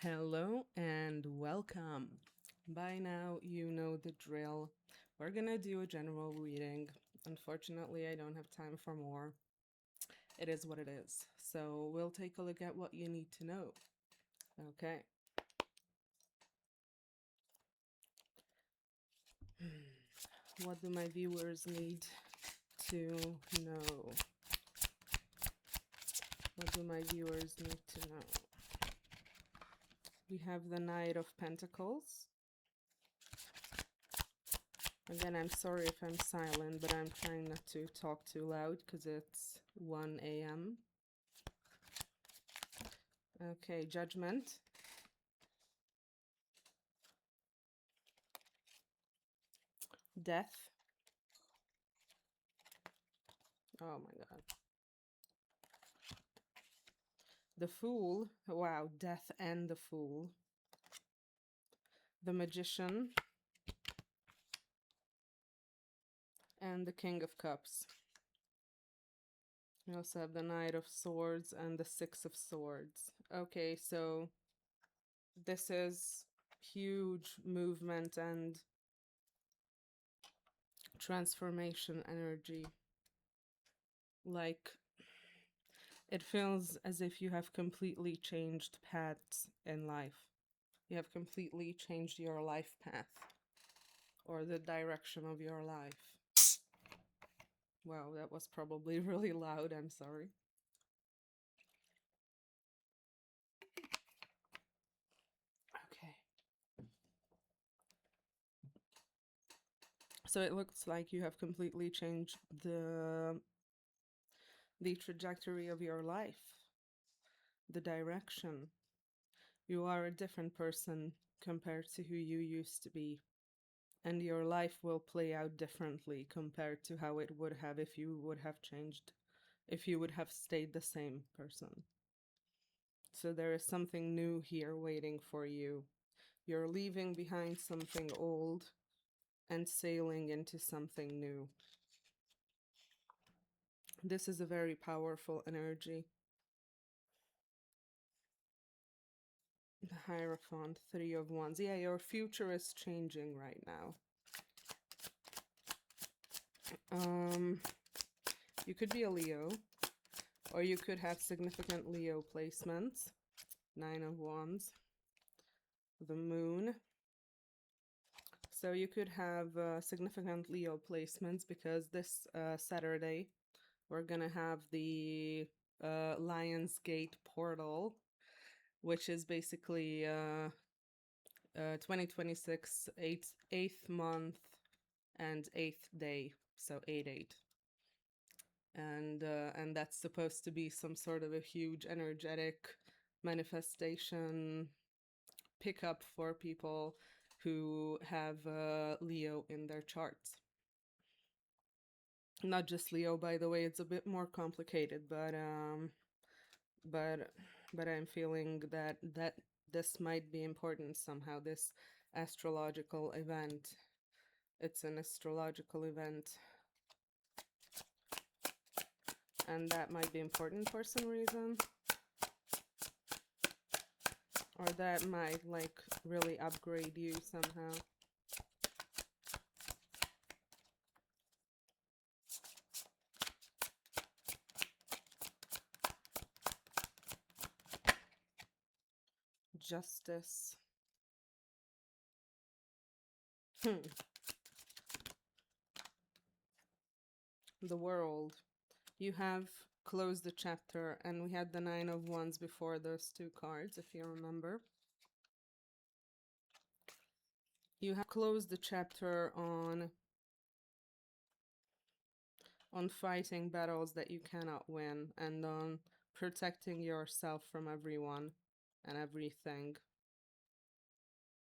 Hello and welcome. By now, you know the drill. We're gonna do a general reading. Unfortunately, I don't have time for more. It is what it is. So, we'll take a look at what you need to know. Okay. What do my viewers need to know? What do my viewers need to know? We have the Knight of Pentacles. Again, I'm sorry if I'm silent, but I'm trying not to talk too loud because it's 1 a.m. Okay, Judgment. Death. Oh my god. The Fool. Wow, Death and the Fool. The Magician. And the King of Cups. We also have the Knight of Swords and the Six of Swords. Okay, so this is huge movement and transformation energy. Like, it feels as if you have completely changed paths in life. You have completely changed your life path or the direction of your life. Wow, that was probably really loud. I'm sorry. Okay. So it looks like you have completely changed the trajectory of your life, the direction. You are a different person compared to who you used to be. And your life will play out differently compared to how it would have if you would have changed, if you would have stayed the same person. So there is something new here waiting for you. You're leaving behind something old and sailing into something new. This is a very powerful energy. The Hierophant, Three of Wands. Yeah, your future is changing right now. You could be a Leo, or you could have significant Leo placements. Nine of Wands. The Moon. So you could have significant Leo placements because this Saturday we're gonna have the Lionsgate portal, which is basically 2026 eighth month and eighth day, so 8/8, and that's supposed to be some sort of a huge energetic manifestation pickup for people who have Leo in their charts. Not just Leo, by the way. It's a bit more complicated, but but I'm feeling that this might be important somehow. This astrological event. It's an astrological event, and that might be important for some reason, or that might like really upgrade you somehow. Justice. The World. You have closed the chapter, and we had the Nine of Wands before those two cards, if you remember. You have closed the chapter on fighting battles that you cannot win and on protecting yourself from everyone and everything.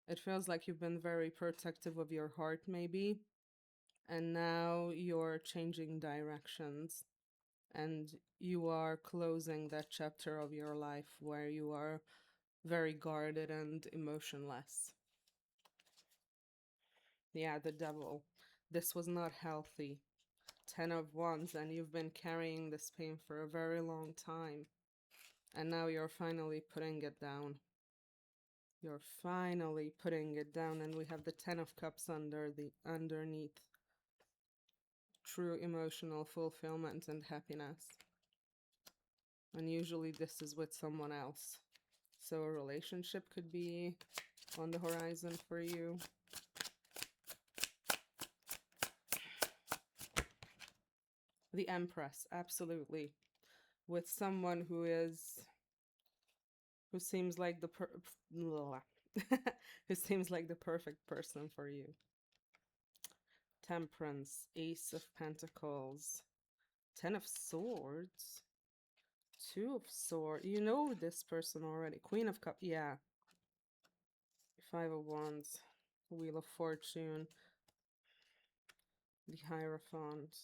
It feels like you've been very protective of your heart, maybe, and now you're changing directions and you are closing that chapter of your life where you are very guarded and emotionless. Yeah, the Devil. This was not healthy. 10 of Wands, and you've been carrying this pain for a very long time. And now you're finally putting it down. You're finally putting it down, and we have the Ten of Cups underneath. True emotional fulfillment and happiness. And usually this is with someone else. So a relationship could be on the horizon for you. The Empress, absolutely. With someone who seems like who seems like the perfect person for you. Temperance, Ace of Pentacles, Ten of Swords, Two of Swords. You know this person already. Queen of Cups, yeah. Five of Wands, Wheel of Fortune, the Hierophant.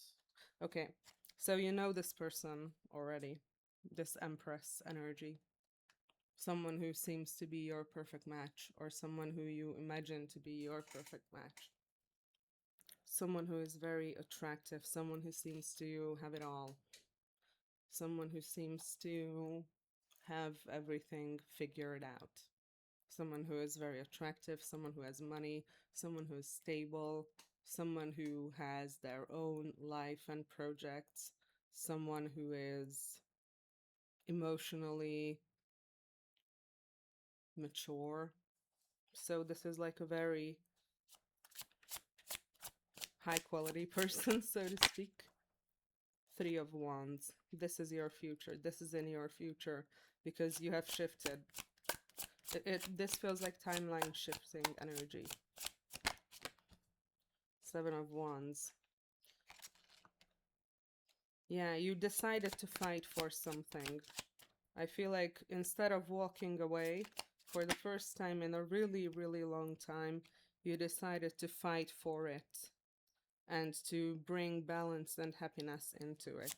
Okay, so you know this person already. This Empress energy. Someone who seems to be your perfect match, or someone who you imagine to be your perfect match. Someone who is very attractive, someone who seems to have it all. Someone who seems to have everything figured out. Someone who is very attractive, someone who has money, someone who is stable, someone who has their own life and projects, someone who is emotionally mature. So this is like a very high quality person, so to speak. Three of Wands. This is your future. This is in your future because you have shifted. This feels like timeline shifting energy. Seven of Wands. Yeah, you decided to fight for something. I feel like instead of walking away, for the first time in a really, really long time, you decided to fight for it and to bring balance and happiness into it.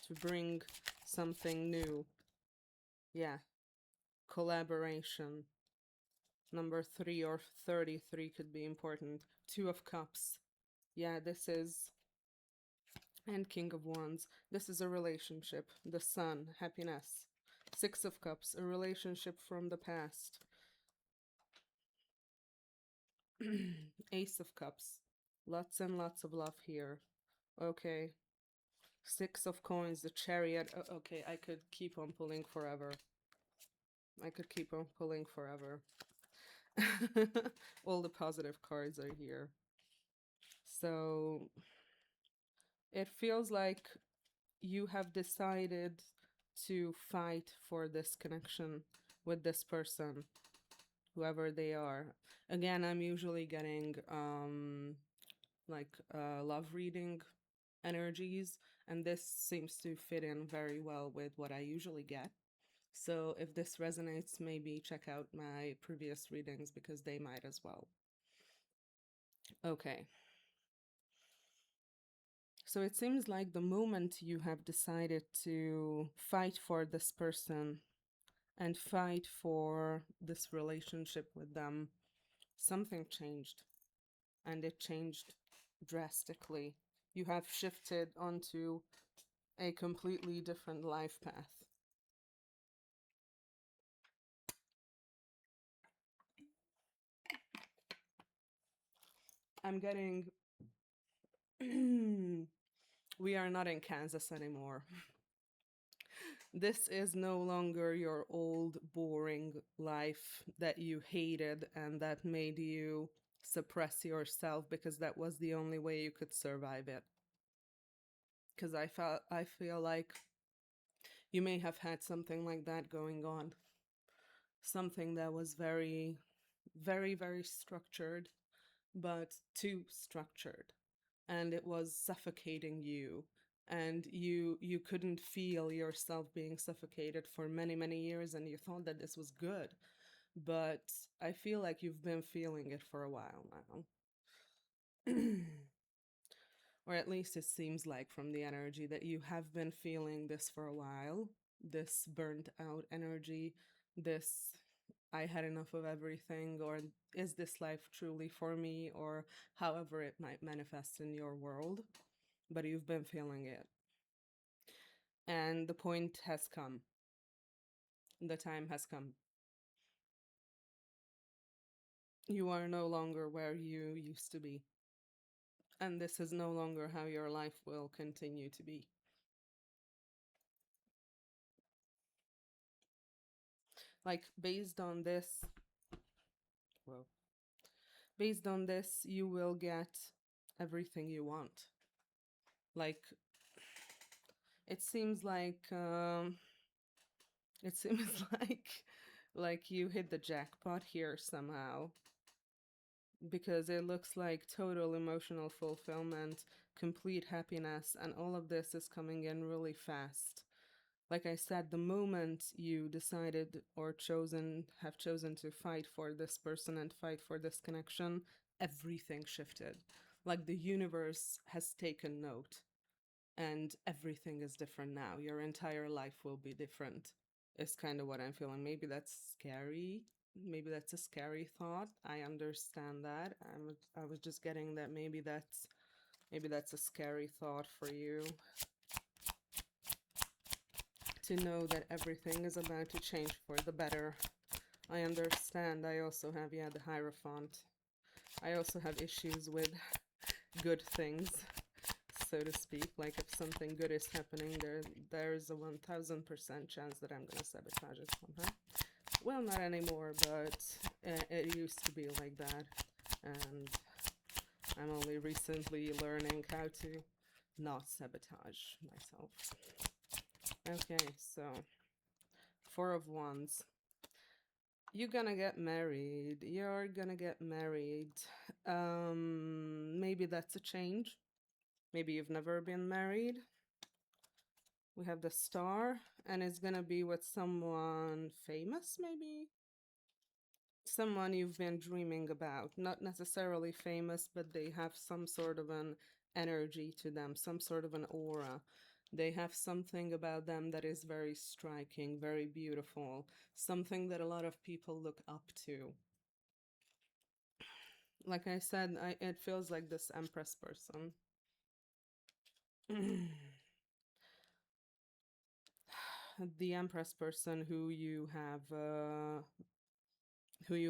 To bring something new. Yeah. Collaboration. Number 3 or 33 could be important. Two of Cups. Yeah, this is... And King of Wands. This is a relationship. The Sun. Happiness. Six of Cups. A relationship from the past. Ace of Cups. Lots and lots of love here. Okay. Six of Coins. The Chariot. Okay, I could keep on pulling forever. I could keep on pulling forever. All the positive cards are here. So it feels like you have decided to fight for this connection with this person, whoever they are. Again, I'm usually getting like love reading energies, and this seems to fit in very well with what I usually get. So if this resonates, maybe check out my previous readings because they might as well. Okay. So it seems like the moment you have decided to fight for this person and fight for this relationship with them, something changed. And it changed drastically. You have shifted onto a completely different life path. I'm getting... we are not in Kansas anymore. This is no longer your old, boring life that you hated and that made you suppress yourself because that was the only way you could survive it. Because I feel like you may have had something like that going on. Something that was very, very, very structured, but too structured. And it was suffocating you. And you couldn't feel yourself being suffocated for many, many years, and you thought that this was good. But I feel like you've been feeling it for a while now. Or at least it seems like from the energy that you have been feeling this for a while. This burnt out energy, this I had enough of everything, or is this life truly for me, or however it might manifest in your world. But you've been feeling it. And the point has come. The time has come. You are no longer where you used to be. And this is no longer how your life will continue to be. Like, well, based on this, you will get everything you want. Like, it seems like, it seems like you hit the jackpot here somehow, because it looks like total emotional fulfillment, complete happiness, and all of this is coming in really fast. Like I said, the moment you decided or have chosen to fight for this person and fight for this connection, everything shifted. Like the universe has taken note and everything is different now. Your entire life will be different, is kind of what I'm feeling. Maybe that's scary. Maybe that's a scary thought. I understand that. I was just getting that maybe that's a scary thought for you, to know that everything is about to change for the better. I understand. I also have, yeah, the Hierophant. I also have issues with good things, so to speak. Like if something good is happening, there's a 1000% chance that I'm gonna sabotage it somehow. Well, not anymore, but it used to be like that, and I'm only recently learning how to not sabotage myself. Okay, so Four of Wands. You're gonna get married. You're gonna get married. Maybe that's a change. Maybe you've never been married. We have the Star, and it's gonna be with someone famous, maybe? Someone you've been dreaming about. Not necessarily famous, but they have some sort of an energy to them, some sort of an aura. They have something about them that is very striking, very beautiful, something that a lot of people look up to. Like I said, it feels like this Empress person. The Empress person who you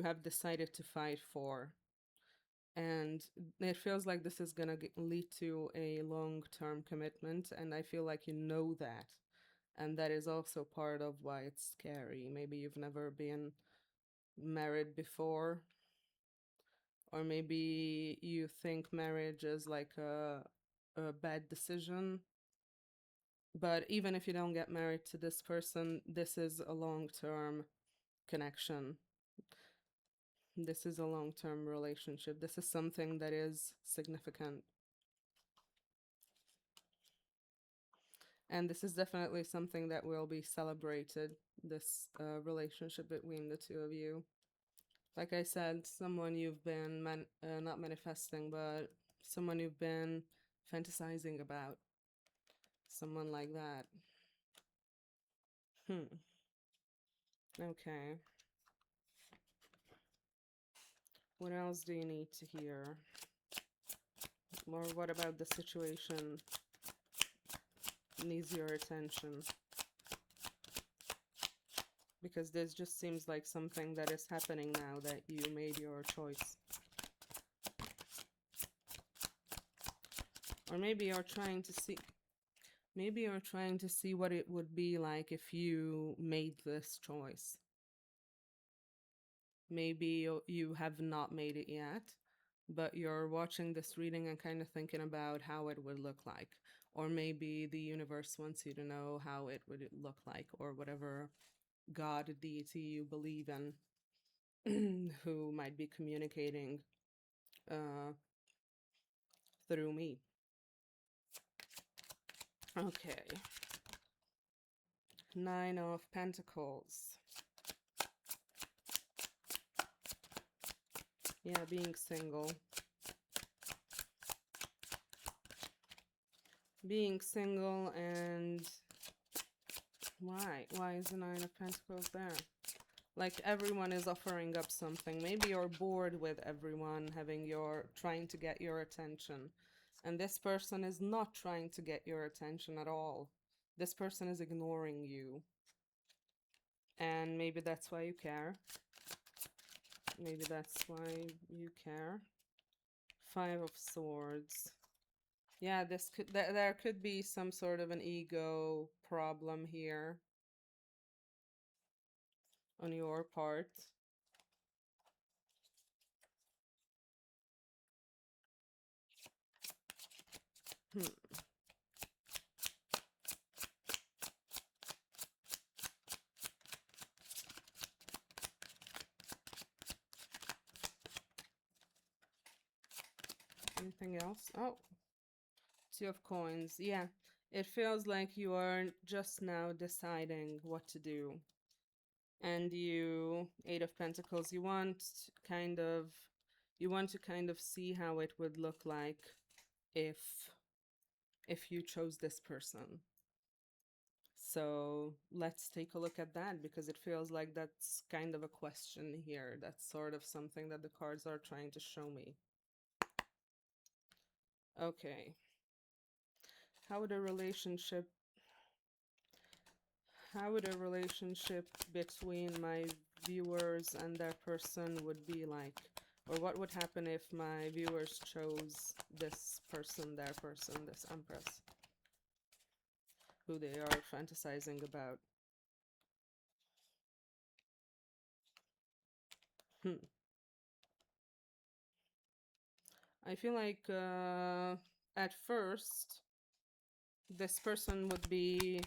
have decided to fight for, and it feels like this is gonna lead to a long-term commitment, and I feel like you know that, and that is also part of why it's scary. Maybe you've never been married before, or maybe you think marriage is like a bad decision. But even if you don't get married to this person, this is a long-term connection. This is a long-term relationship. This is something that is significant. And this is definitely something that will be celebrated, this relationship between the two of you. Like I said, someone you've been not manifesting, but someone you've been fantasizing about. Someone like that. Okay. What else do you need to hear? Or what about the situation needs your attention? Because this just seems like something that is happening now that you made your choice. Or maybe you're trying to see what it would be like if you made this choice. Maybe you have not made it yet, but you're watching this reading and kind of thinking about how it would look like. Or maybe the universe wants you to know how it would look like, or whatever god, deity you believe in, who might be communicating uh, through me. Okay. Nine of Pentacles. Yeah, being single. Being single, and why? Why is the Nine of Pentacles there? Like everyone is offering up something. Maybe you're bored with everyone trying to get your attention. And this person is not trying to get your attention at all. This person is ignoring you. And maybe that's why you care. Maybe that's why you care. Five of Swords. Yeah, this could there could be some sort of an ego problem here on your part. Hmm. Anything else? Oh, Two of Coins. Yeah, it feels like you are just now deciding what to do. And you, Eight of Pentacles, kind of, you want to kind of see how it would look like if you chose this person. So let's take a look at that because it feels like that's kind of a question here. That's sort of something that the cards are trying to show me. Okay. How would a relationship between my viewers and their person would be like? Or what would happen if my viewers chose this person, their person, this Empress, who they are fantasizing about? Hmm. I feel like at first this person would be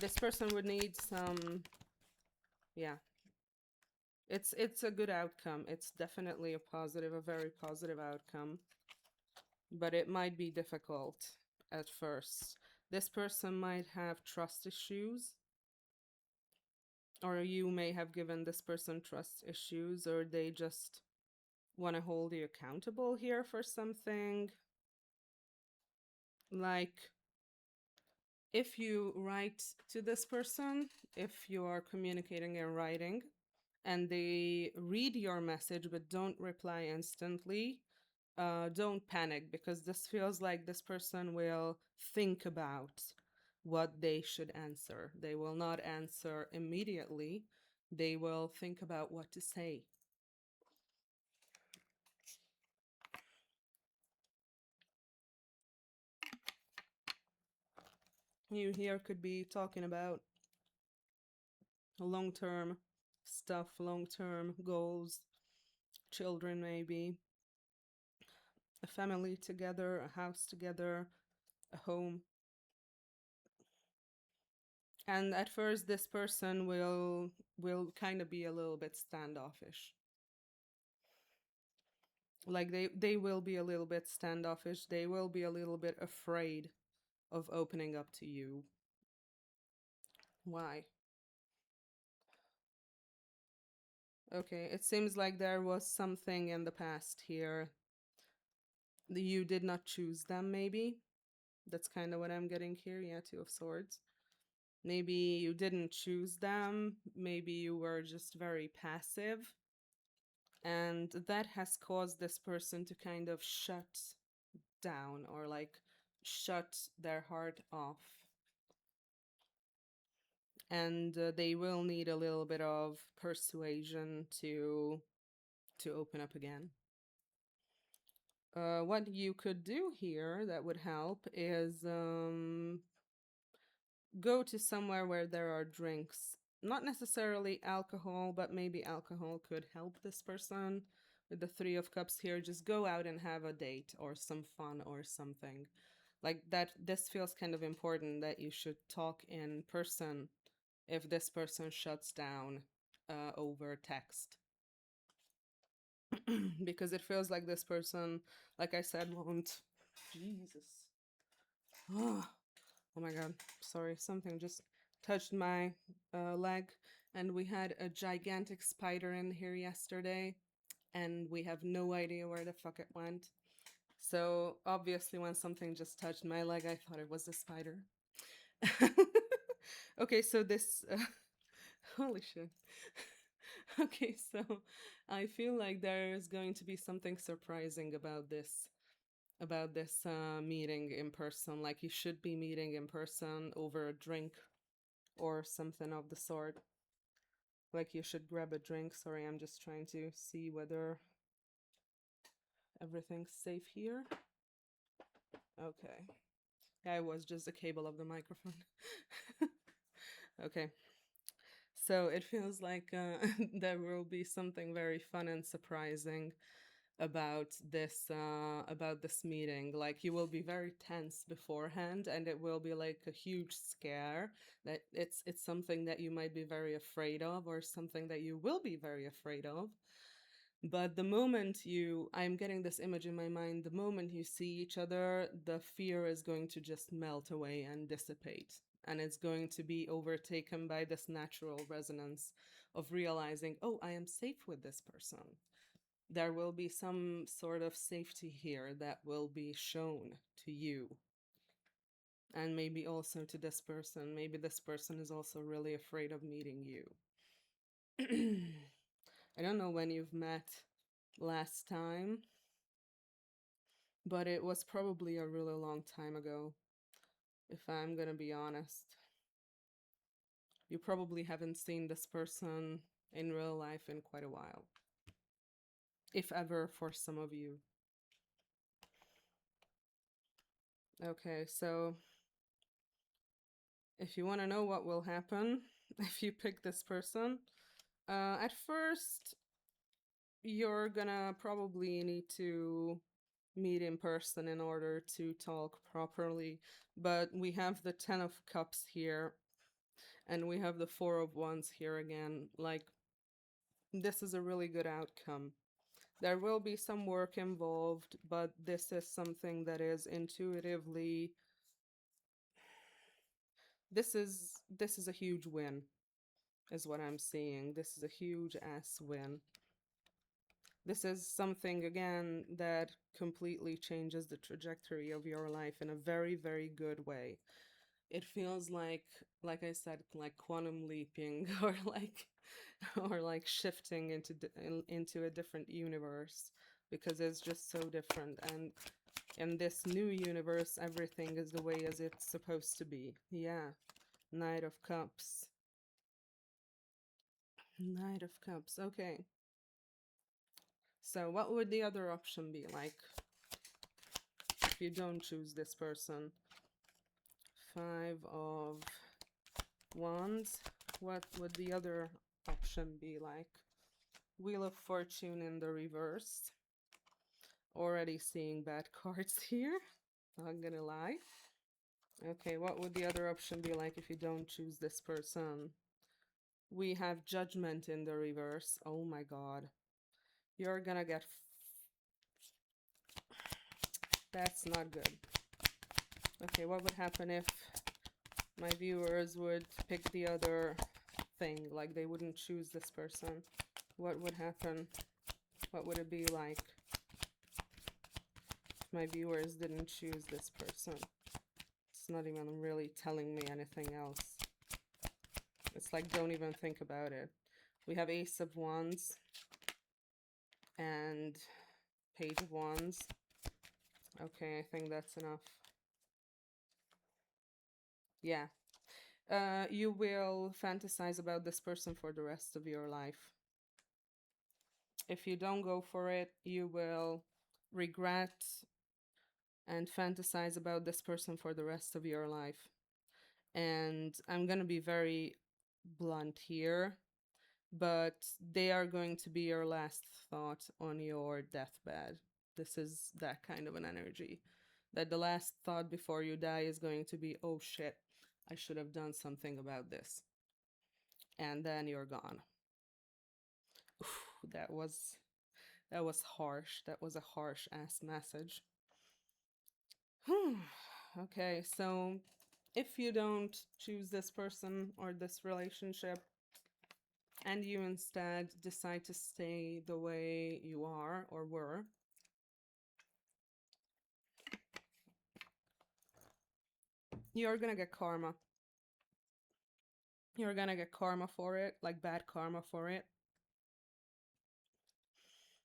this person would need some, yeah, it's a good outcome. It's definitely a very positive outcome, but it might be difficult at first. This person might have trust issues, or you may have given this person trust issues, or they just want to hold you accountable here for something. Like, if you write to this person, if you are communicating in writing, and they read your message but don't reply instantly, don't panic because this feels like this person will think about what they should answer. They will not answer immediately, they will think about what to say. You here could be talking about long term stuff, long term goals, children, maybe, a family together, a house together, a home. And at first this person will kind of be a little bit standoffish. Like they will be a little bit standoffish. They will be a little bit afraid of opening up to you. Why? Okay, it seems like there was something in the past here. You did not choose them, maybe. That's kind of what I'm getting here. Yeah, Two of Swords. Maybe you didn't choose them. Maybe you were just very passive. And that has caused this person to kind of shut down, or like shut their heart off. And they will need a little bit of persuasion to open up again. What you could do here that would help is go to somewhere where there are drinks. Not necessarily alcohol, but maybe alcohol could help this person. With the Three of Cups here, just go out and have a date or some fun or something. Like that, this feels kind of important that you should talk in person if this person shuts down over text. Because it feels like this person, like I said, won't. Jesus. Oh my god, sorry, something just touched my leg, and we had a gigantic spider in here yesterday, and we have no idea where the fuck it went. So obviously, when something just touched my leg, I thought it was a spider. Okay, so this. Holy shit. Okay, so I feel like there's going to be something surprising about this meeting in person. Like you should be meeting in person over a drink or something of the sort. like you should grab a drink. Sorry, I'm just trying to see whether everything's safe here. Okay. Yeah, it was just the cable of the microphone. Okay. So it feels like there will be something very fun and surprising about this meeting. Like you will be very tense beforehand, and it will be like a huge scare that it's something that you might be very afraid of, or something that you will be very afraid of. But the moment I'm getting this image in my mind, the moment you see each other, the fear is going to just melt away and dissipate. And it's going to be overtaken by this natural resonance of realizing, oh, I am safe with this person. There will be some sort of safety here that will be shown to you. And maybe also to this person. Maybe this person is also really afraid of meeting you. I don't know when you've met last time, but it was probably a really long time ago, if I'm gonna be honest. You probably haven't seen this person in real life in quite a while, if ever, for some of you. Okay, so if you want to know what will happen if you pick this person, at first you're gonna probably need to meet in person in order to talk properly. But we have the 10 of Cups here, and we have the 4 of Wands here again. Like, this is a really good outcome. There will be some work involved, but this is something that is intuitively. This is a huge win, is what I'm seeing. This is a huge ass win. This is something, again, that completely changes the trajectory of your life in a very, very good way. It feels like I said, like quantum leaping, or like shifting into a different universe, because it's just so different. And in this new universe, everything is the way as it's supposed to be. Yeah. Knight of Cups. Knight of Cups. Okay. So what would the other option be like if you don't choose this person? 5 of Wands. What would the other option be like? Wheel of Fortune in the reverse. Already seeing bad cards here. Not gonna lie. Okay, what would the other option be like if you don't choose this person? We have Judgment in the reverse. Oh my god. You're gonna get... That's not good. Okay, what would happen if my viewers would pick the other thing? Like, they wouldn't choose this person. What would happen? What would it be like if my viewers didn't choose this person? It's not even really telling me anything else. It's like, don't even think about it. We have Ace of Wands and Page of Wands. Okay, I think that's enough. Yeah. You will fantasize about this person for the rest of your life. If you don't go for it, you will regret and fantasize about this person for the rest of your life. And I'm gonna be very blunt here, but they are going to be your last thought on your deathbed. This is that kind of an energy. That the last thought before you die is going to be, oh shit, I should have done something about this. And then you're gone. Oof, that was harsh. That was a harsh ass message. Okay, so if you don't choose this person or this relationship, and you instead decide to stay the way you are or were, you're gonna get karma. You're gonna get karma for it, like bad karma for it.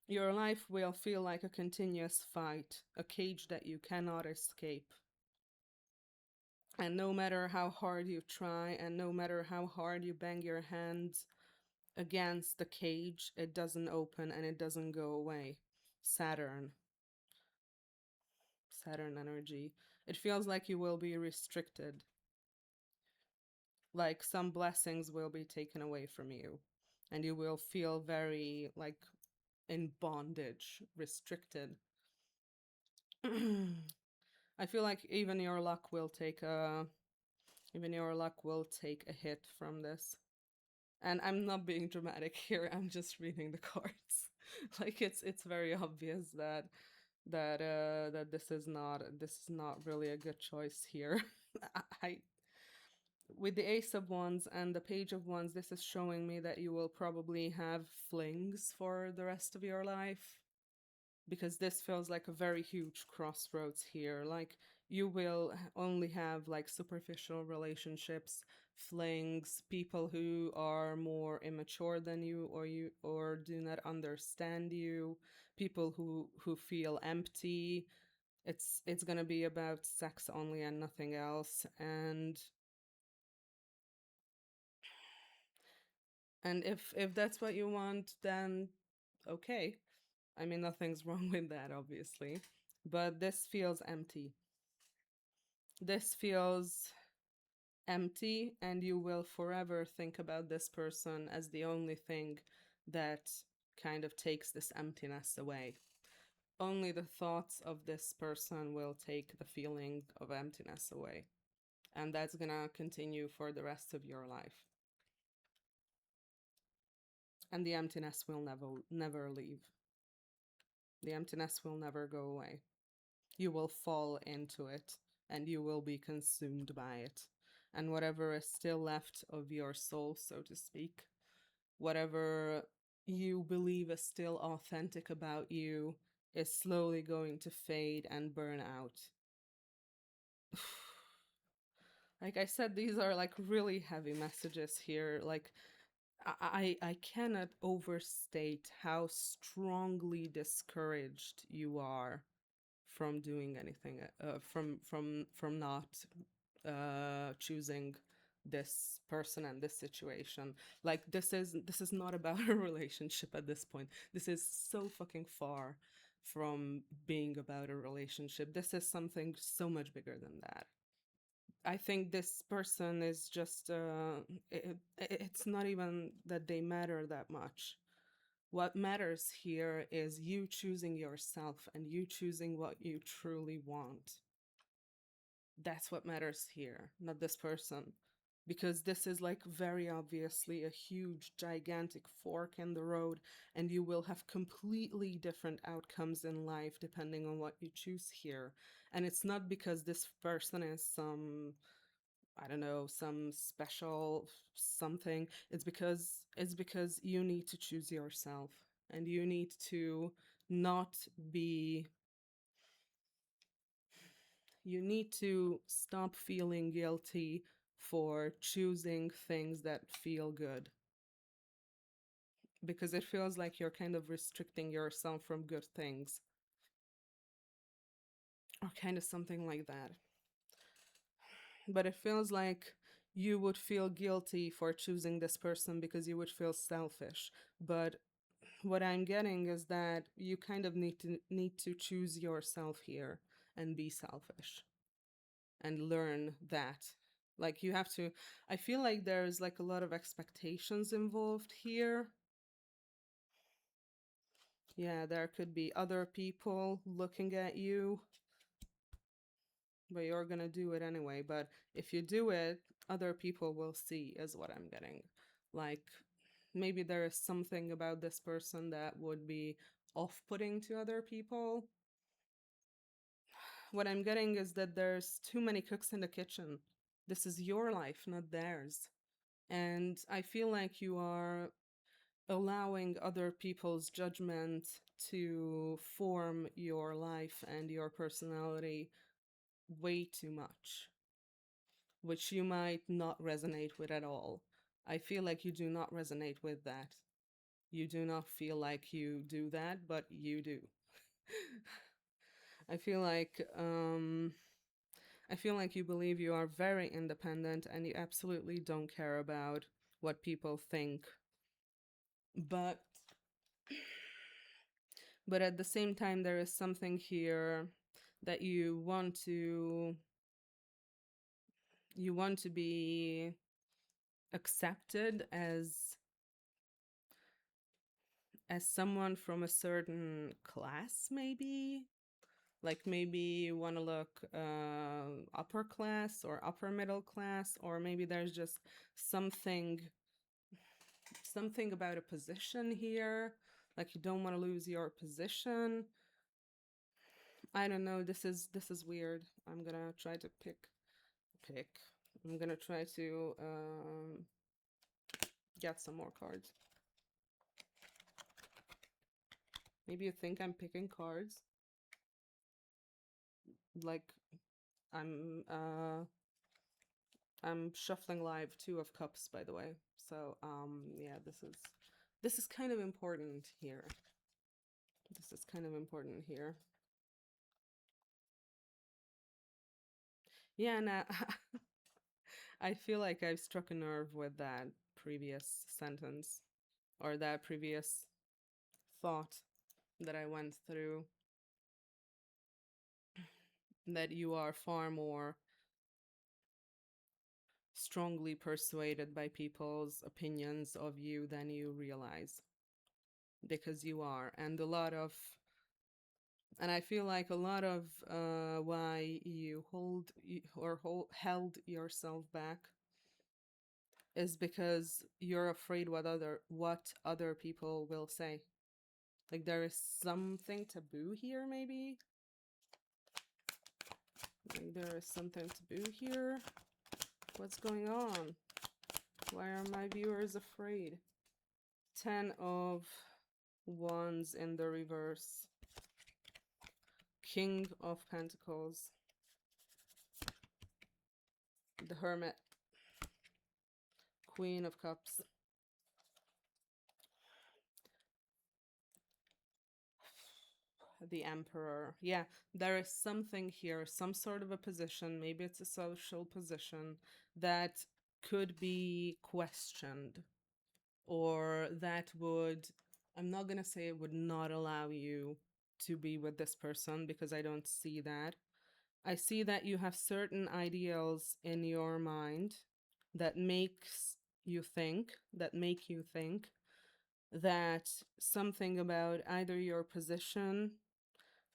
Your life will feel like a continuous fight, a cage that you cannot escape. And no matter how hard you try, and no matter how hard you bang your hands against the cage, it doesn't open and it doesn't go away. Saturn, Saturn energy. It feels like you will be restricted, like some blessings will be taken away from you, and you will feel very like in bondage, restricted. I feel like even your luck will take a hit from this. And I'm not being dramatic here. I'm just reading the cards. Like it's very obvious that this is not really a good choice here. I With the Ace of Wands and the Page of Wands, this is showing me that you will probably have flings for the rest of your life, because this feels like a very huge crossroads here. Like you will only have like superficial relationships, flings, people who are more immature than you or do not understand you, people who feel empty. It's going to be about sex only and nothing else. And if that's what you want, then okay. I mean, nothing's wrong with that, obviously. But this feels empty. This feels empty, and you will forever think about this person as the only thing that kind of takes this emptiness away. Only the thoughts of this person will take the feeling of emptiness away. And that's gonna continue for the rest of your life. And the emptiness will never leave. The emptiness will never go away. You will fall into it and you will be consumed by it. And whatever is still left of your soul, so to speak, whatever you believe is still authentic about you, is slowly going to fade and burn out. Like I said, these are like really heavy messages here. Like I cannot overstate how strongly discouraged you are from doing anything, from not choosing this person and this situation. Like this is not about a relationship at this point. This is so fucking far from being about a relationship. This is something so much bigger than that. I think this person is just it's not even that they matter that much. What matters here is you choosing yourself and you choosing what you truly want. That's what matters here, not this person. Because this is like very obviously a huge, gigantic fork in the road, and you will have completely different outcomes in life depending on what you choose here. And it's not because this person is some, I don't know, some special something. It's because you need to choose yourself, and you need to not be you need to stop feeling guilty for choosing things that feel good, because it feels like you're kind of restricting yourself from good things, or kind of something like that. But it feels like you would feel guilty for choosing this person because you would feel selfish. But what I'm getting is that you kind of need to choose yourself here and be selfish and learn that. Like you have to, I feel like there's like a lot of expectations involved here. Yeah, there could be other people looking at you, but you're gonna do it anyway. But if you do it, other people will see, is what I'm getting. Like maybe there is something about this person that would be off putting to other people. What I'm getting is that there's too many cooks in the kitchen. This is your life, not theirs. And I feel like you are allowing other people's judgment to form your life and your personality way too much, which you might not resonate with at all. I feel like you do not resonate with that. You do not feel like you do that, but you do. I feel like I feel like you believe you are very independent and you absolutely don't care about what people think but at the same time there is something here that you want to be accepted as someone from a certain class, maybe. Like maybe you want to look upper class or upper middle class, or maybe there's just something about a position here, like you don't want to lose your position. I don't know, this is weird. I'm gonna try to pick I'm gonna try to get some more cards. Maybe you think I'm picking cards, like i'm uh I'm shuffling live Two of Cups, by the way. So yeah, this is kind of important here. This is kind of important here. Yeah, and I feel like I've struck a nerve with that previous sentence, or that previous thought that I went through, that you are far more strongly persuaded by people's opinions of you than you realize. Because you are. And I feel like a lot of why you held yourself back is because you're afraid what other people will say. Like there is something taboo here, maybe. Like there is something taboo here. What's going on? Why are my viewers afraid? 10 of Wands in the reverse. King of Pentacles. The Hermit. Queen of Cups. The Emperor. Yeah, there is something here, some sort of a position, maybe it's a social position, that could be questioned, or that would, I'm not gonna say it would not allow you to be with this person, because I don't see that. I see that you have certain ideals in your mind that make you think that something about either your position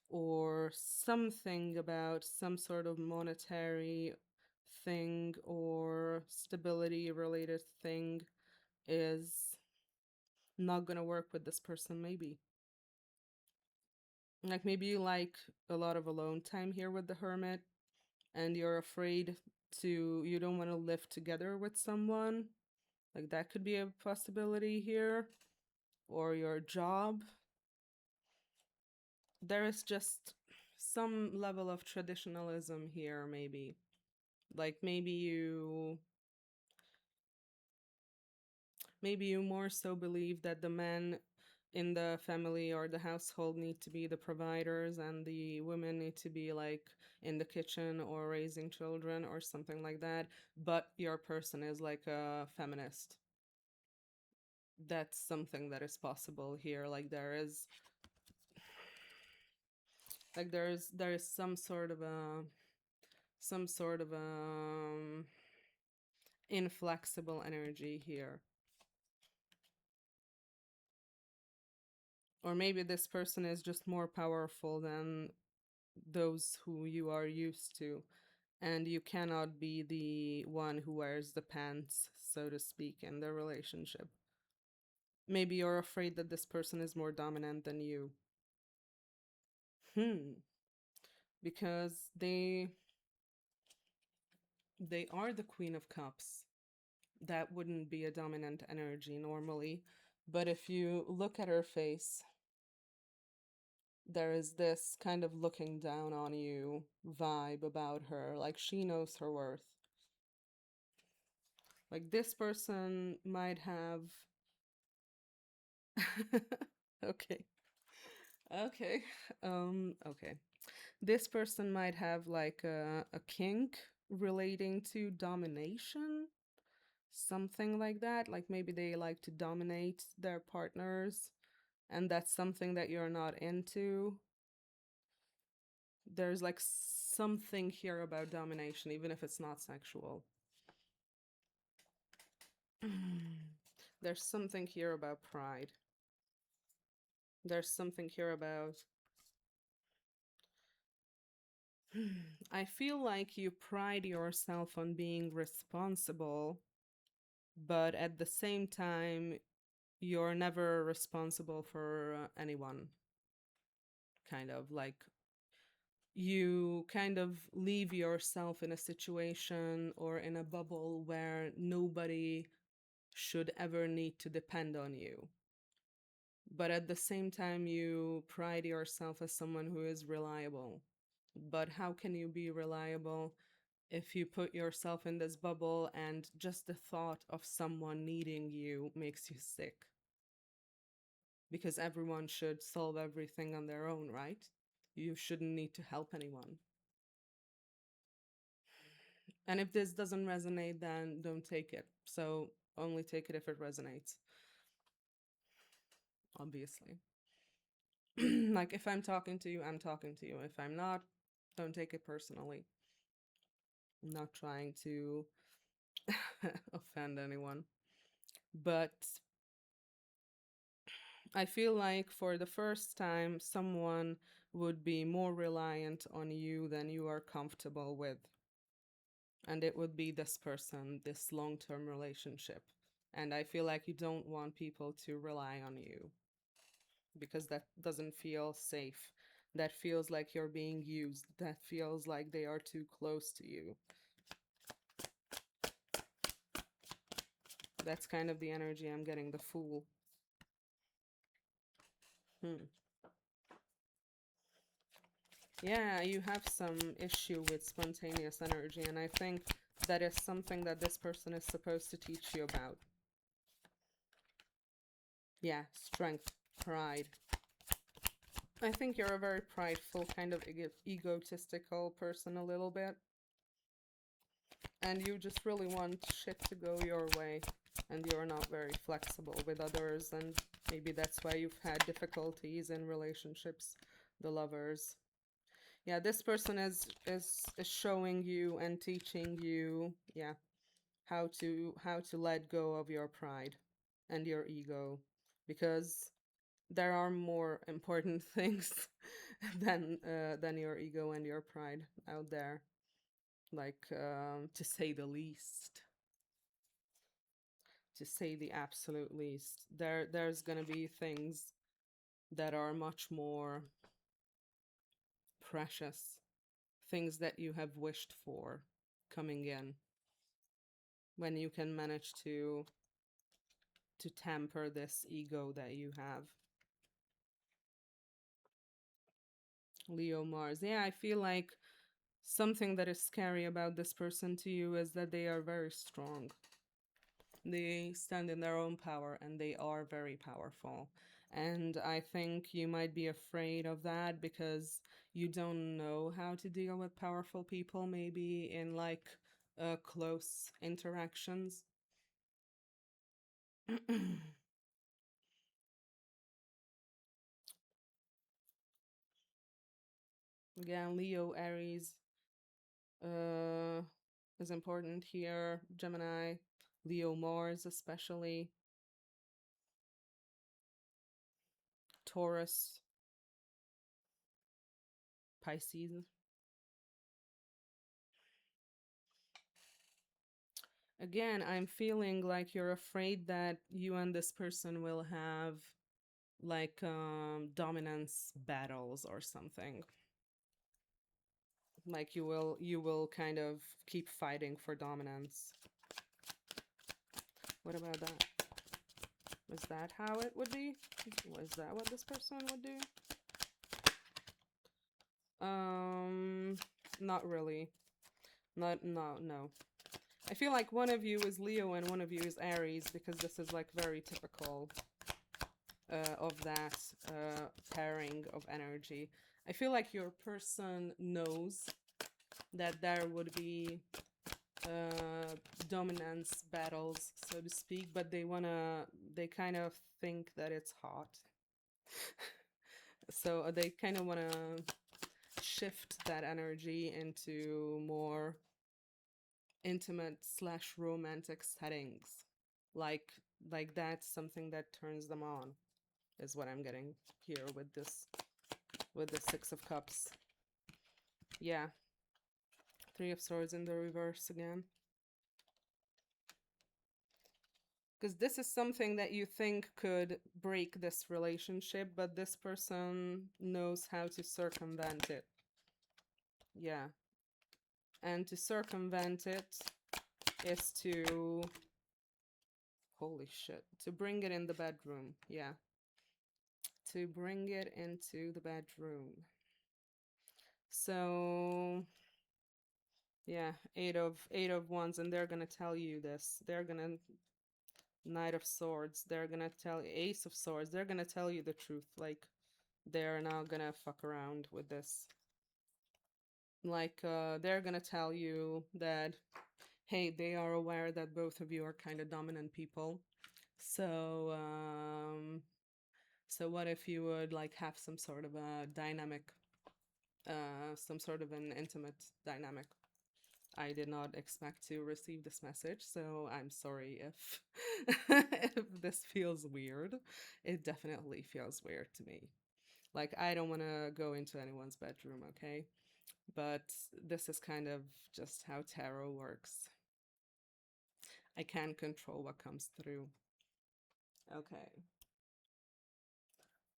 or something about some sort of monetary thing or stability related thing is not gonna work with this person, maybe. Like maybe you like a lot of alone time here with the Hermit, and you're afraid you don't want to live together with someone. Like that could be a possibility here. Or your job. There is just some level of traditionalism here, maybe. Like maybe you more so believe that the men in the family or the household need to be the providers, and the women need to be like in the kitchen or raising children or something like that, but your person is like a feminist. That's something that is possible here. Like there is some sort of inflexible energy here. Or maybe this person is just more powerful than those who you are used to, and you cannot be the one who wears the pants, so to speak, in the relationship. Maybe you're afraid that this person is more dominant than you. Because they are the Queen of Cups. That wouldn't be a dominant energy normally, but if you look at her face, there is this kind of looking down on you vibe about her, like she knows her worth. Like this person might have okay. Okay. Okay. This person might have like a kink relating to domination. something like that. Like maybe they like to dominate their partners, and that's something that you're not into. There's like something here about domination, even if it's not sexual. There's something here about pride. There's something here about. I feel like you pride yourself on being responsible, but at the same time, you're never responsible for anyone. Kind of like you kind of leave yourself in a situation or in a bubble where nobody should ever need to depend on you. But at the same time, you pride yourself as someone who is reliable. But how can you be reliable if you put yourself in this bubble and just the thought of someone needing you makes you sick? Because everyone should solve everything on their own, right? You shouldn't need to help anyone. And if this doesn't resonate, then don't take it. So only take it if it resonates, obviously. Like if I'm talking to you, I'm talking to you. If I'm not, don't take it personally. I'm not trying to offend anyone. But I feel like for the first time, someone would be more reliant on you than you are comfortable with. And it would be this person, this long term relationship. And I feel like you don't want people to rely on you because that doesn't feel safe. That feels like you're being used. That feels like they are too close to you. That's kind of the energy I'm getting, the Fool. Hmm. Yeah, you have some issue with spontaneous energy, and I think that is something that this person is supposed to teach you about. Yeah, strength, pride. I think you're a very prideful, kind of egotistical person, a little bit. And you just really want shit to go your way, and you're not very flexible with others, and maybe that's why you've had difficulties in relationships, the lovers. Yeah, this person is showing you and teaching you, yeah, how to let go of your pride and your ego, because there are more important things than your ego and your pride out there, like to say the least, to say the absolute least. There's gonna be things that are much more precious, things that you have wished for coming in, when you can manage to temper this ego that you have. Leo Mars. Yeah, I feel like something that is scary about this person to you is that they are very strong. They stand in their own power and they are very powerful. And I think you might be afraid of that because you don't know how to deal with powerful people, maybe in like close interactions. Again, Leo, Aries uh, is important here. Gemini, Leo, Mars, especially. Taurus, Pisces. Again, I'm feeling like you're afraid that you and this person will have like dominance battles or something. Like you will kind of keep fighting for dominance. What about that? Is that how it would be? Was that what this person would do? Not really. No. I feel like one of you is Leo and one of you is Aries because this is like very typical of that pairing of energy. I feel like your person knows that there would be dominance battles, so to speak, but they kind of think that it's hot. So they kind of want to shift that energy into more intimate slash romantic settings. Like like that's something that turns them on, is what I'm getting here with the Six of Cups. Yeah. Three of Swords in the reverse again. Because this is something that you think could break this relationship, but this person knows how to circumvent it. Yeah. And to circumvent it is to. Holy shit. To bring it in the bedroom. Yeah. To bring it into the bedroom. So. Yeah, eight of wands, and they're gonna tell you this. They're gonna Knight of Swords. They're gonna tell Ace of Swords. They're gonna tell you the truth. Like, they're not gonna fuck around with this. Like, they're gonna tell you that, hey, they are aware that both of you are kind of dominant people. So, so what if you would like have some sort of a dynamic, some sort of an intimate dynamic? I did not expect to receive this message, so I'm sorry if if this feels weird. It definitely feels weird to me. Like, I don't want to go into anyone's bedroom, okay? But this is kind of just how tarot works. I can't control what comes through. Okay.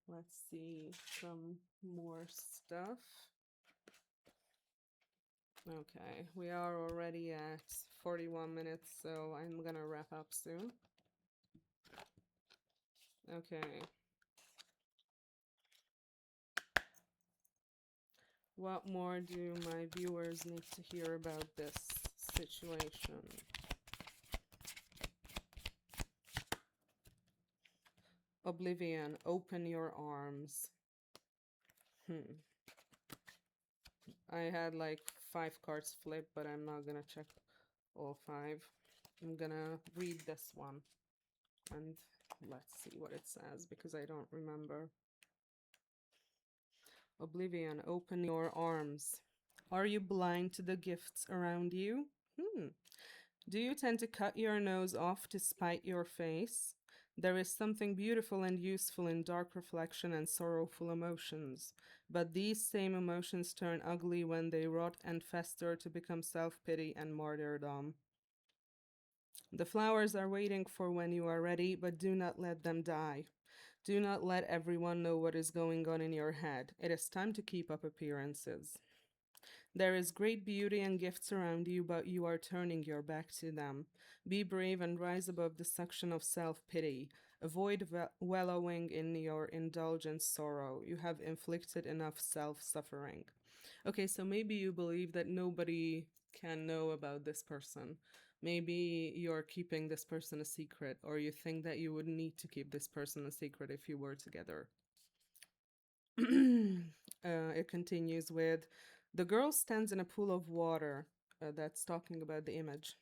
Let's see some more stuff. Okay, we are already at 41 minutes, so I'm gonna wrap up soon. Okay. What more do my viewers need to hear about this situation? Oblivion, open your arms. I had like 5 cards flip, but I'm not gonna check all 5. I'm gonna read this one and let's see what it says because I don't remember. Oblivion, open your arms. Are you blind to the gifts around you? Do you tend to cut your nose off to spite your face? There is something beautiful and useful in dark reflection and sorrowful emotions, but these same emotions turn ugly when they rot and fester to become self-pity and martyrdom. The flowers are waiting for when you are ready, but do not let them die. Do not let everyone know what is going on in your head. It is time to keep up appearances. There is great beauty and gifts around you, but you are turning your back to them. Be brave and rise above the suction of self-pity. Avoid wallowing in your indulgent sorrow. You have inflicted enough self-suffering. Okay, so maybe you believe that nobody can know about this person. Maybe you're keeping this person a secret, or you think that you would need to keep this person a secret if you were together. It continues with the girl stands in a pool of water. That's talking about the image.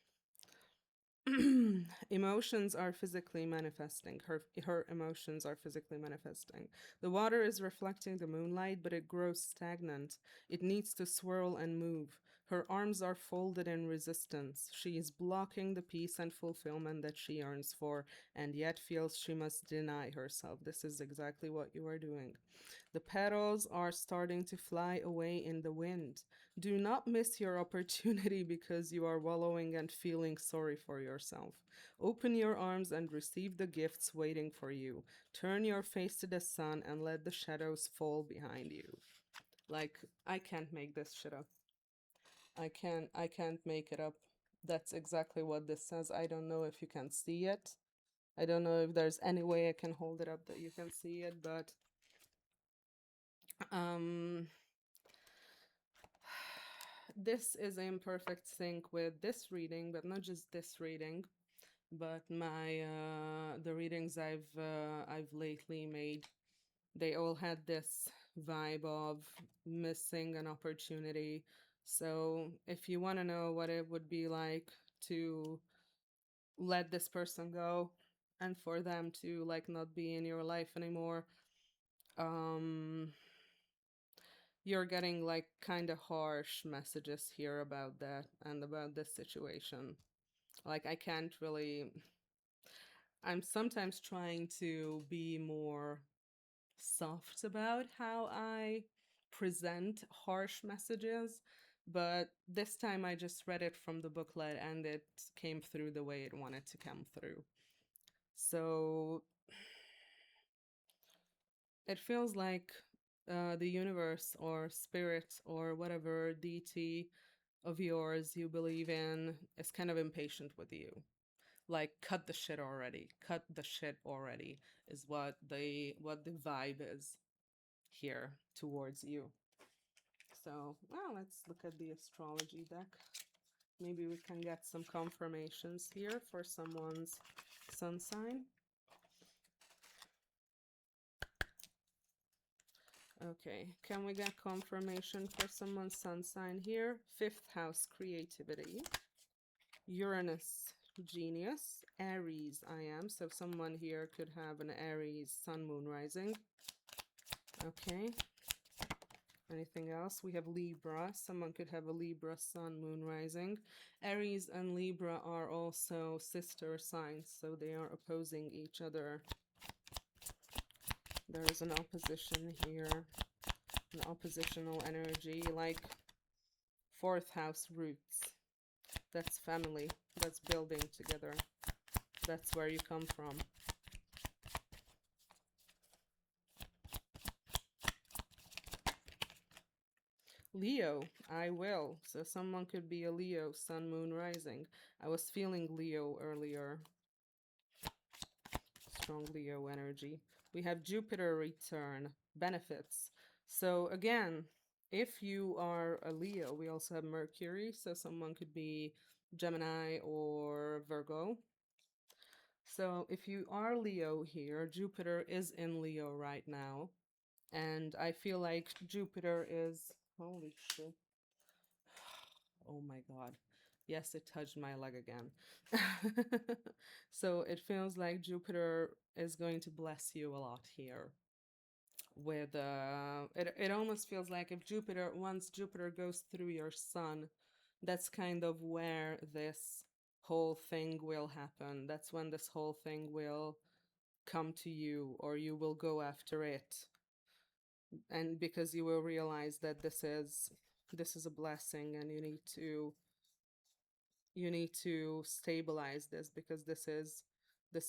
Emotions are physically manifesting. Her emotions are physically manifesting. The water is reflecting the moonlight, but it grows stagnant. It needs to swirl and move. Her arms are folded in resistance. She is blocking the peace and fulfillment that she yearns for, and yet feels she must deny herself. This is exactly what you are doing. The petals are starting to fly away in the wind. Do not miss your opportunity because you are wallowing and feeling sorry for yourself. Open your arms and receive the gifts waiting for you. Turn your face to the sun and let the shadows fall behind you. Like, I can't make this shit up. I can't make it up. That's exactly what this says. I don't know if you can see it. I don't know if there's any way I can hold it up that you can see it, but um this is in perfect sync with this reading, but not just this reading, but my the readings I've lately made. They all had this vibe of missing an opportunity, So if you want to know what it would be like to let this person go and for them to like not be in your life anymore, um you're getting like kind of harsh messages here about that and about this situation. Like I can't really, I'm sometimes trying to be more soft about how I present harsh messages, but this time I just read it from the booklet and it came through the way it wanted to come through. So it feels like the universe or spirit or whatever deity of yours you believe in is kind of impatient with you. Like cut the shit already. Cut the shit already is what the vibe is here towards you. So, well, let's look at the astrology deck. Maybe we can get some confirmations here for someone's sun sign. Okay, can we get confirmation for someone's sun sign here? Fifth house, creativity. Uranus, genius. Aries, I am. So someone here could have an Aries sun, moon, rising. Okay. Anything else? We have Libra. Someone could have a Libra sun, moon, rising. Aries and Libra are also sister signs, so they are opposing each other. There is an opposition here, an oppositional energy, like fourth house roots. That's family. That's building together. That's where you come from. Leo, I will. So someone could be a Leo, sun, moon, rising. I was feeling Leo earlier. Strong Leo energy. We have Jupiter return, benefits. So again, if you are a Leo, we also have Mercury. So someone could be Gemini or Virgo. So if you are Leo here, Jupiter is in Leo right now. And I feel like Jupiter is, holy shit. Oh my God. Yes, it touched my leg again. So it feels like Jupiter is going to bless you a lot here. With it almost feels like if Jupiter, once Jupiter goes through your sun, that's kind of where this whole thing will happen. That's when this whole thing will come to you, or you will go after it. And because you will realize that this is a blessing, and you need to stabilize this, because this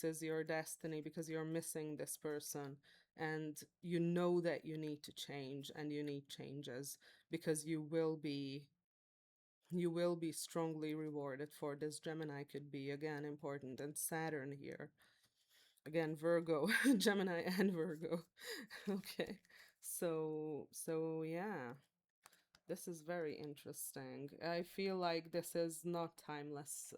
is your destiny, because you're missing this person, and you know that you need to change and you need changes, because you will be strongly rewarded for this. Gemini could be again important, and Saturn here again, Virgo. Gemini and Virgo. Okay, so yeah, this is very interesting. I feel like this is not timeless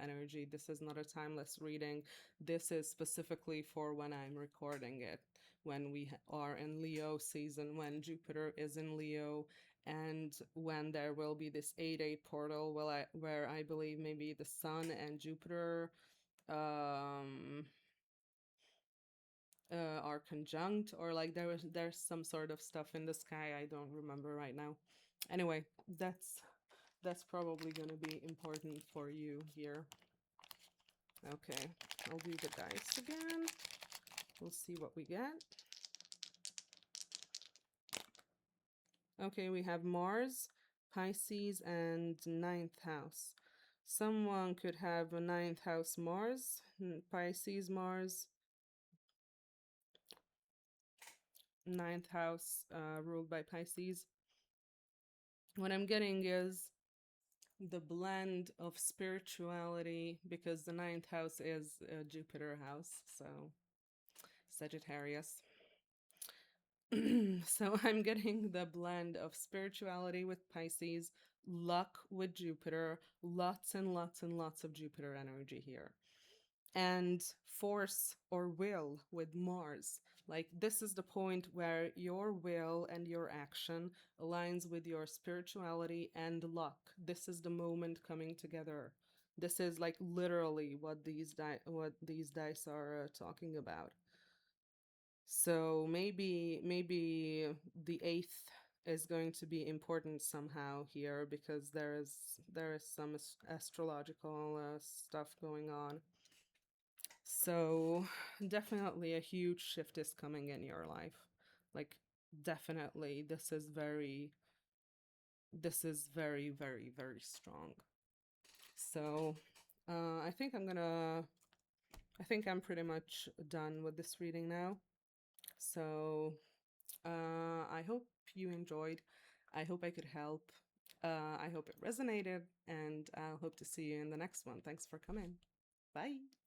energy. This is not a timeless reading. This is specifically for when I'm recording it, when we are in Leo season, when Jupiter is in Leo, and when there will be this 8-8 portal where I believe maybe the Sun and Jupiter um are conjunct, or like there's some sort of stuff in the sky. I don't remember right now. Anyway, that's probably gonna be important for you here. Okay, I'll do the dice again. We'll see what we get. Okay, we have Mars, Pisces, and ninth house. Someone could have a ninth house Mars, Pisces Mars, ninth house ruled by Pisces. What I'm getting is the blend of spirituality, because the ninth house is a Jupiter house, so Sagittarius. So I'm getting the blend of spirituality with Pisces, luck with Jupiter, lots and lots and lots of Jupiter energy here. and force or will with Mars. Like, this is the point where your will and your action aligns with your spirituality and luck. This is the moment coming together. This is like literally what these dice are talking about. So maybe the eighth is going to be important somehow here, because there is some astrological stuff going on. So definitely a huge shift is coming in your life. Like, definitely this is very, very, very strong. So I think I'm pretty much done with this reading now. So I hope you enjoyed. I hope I could help. I hope it resonated, and I'll hope to see you in the next one. Thanks for coming. Bye.